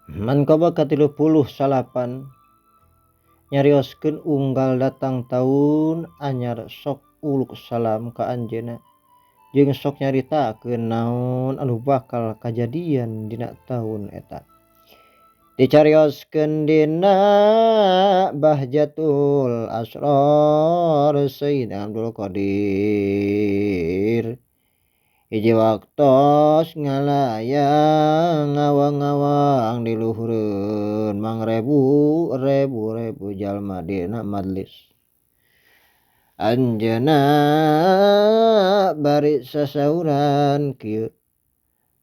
Mankoba ka-30 nyarioskeun unggal datang taun anyar sok uluk salam ka anjeunna jeung sok nyaritakeun naon anu bakal kajadian dina taun eta. Dicarioskeun dina Bahjatul Asror Sayyidina Abdul Qadir. Hiji waktos ngalayang ngawang-ngawang di luhureun mangrebu jalma dina majlis. Anjeunna bari sasauran kieu,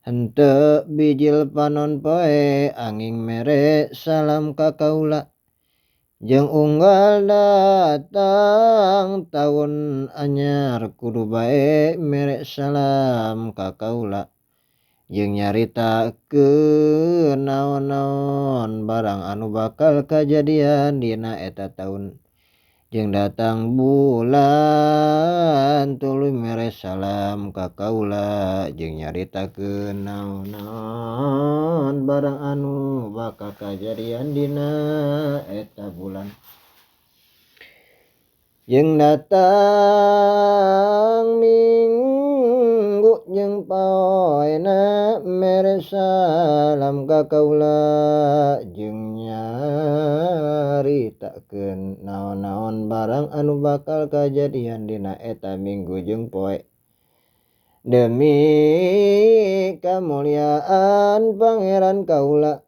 henteu bijil panon poe anging mere salam ka kaula. Jeung unggal datang taun anyar kudu bae mere salam ka kaula. Jeung nyaritakeun naon-naon barang anu bakal kajadian dina eta taun. Jeung datang bulan tuluy mere salam ka kaula jeung nyaritakeun naon-naon barang anu bakal kajadian dina eta bulan. Jeung datang minggu jeung poena mere salam ka kaula jeung nyaritakeun naon-naon barang anu bakal kajadian dina eta minggu jeung poe. Demi kamulyaan Pangeran kaula,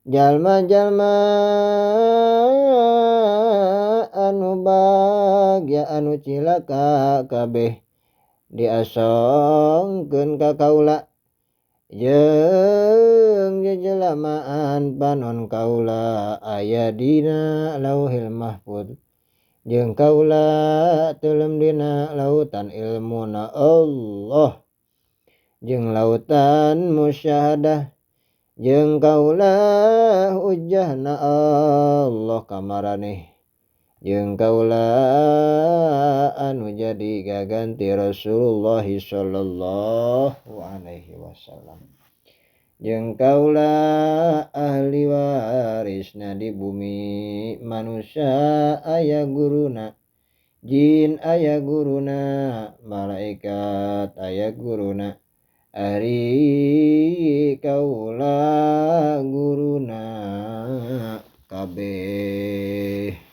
jalma-jalma anu bagya anu cilaka kabeh diasongkeun ka kaula. Jeung jejelamaan panon kaula aya dina Lauhil Mahfuz. Jeung kaula teuleum dina lautan ilmuna Allah. Jeung lautan musyahadah. Jeung kaula hujjahna Allah ka maraneh. Jeung kaula anu jadi gaganti Rasulullah sallallahu alaihi wasallam. Jeung kaula ahli warisna di bumi, manusia aya guruna, jin aya guruna, malaikat aya guruna, ari kaula guruna kabeh.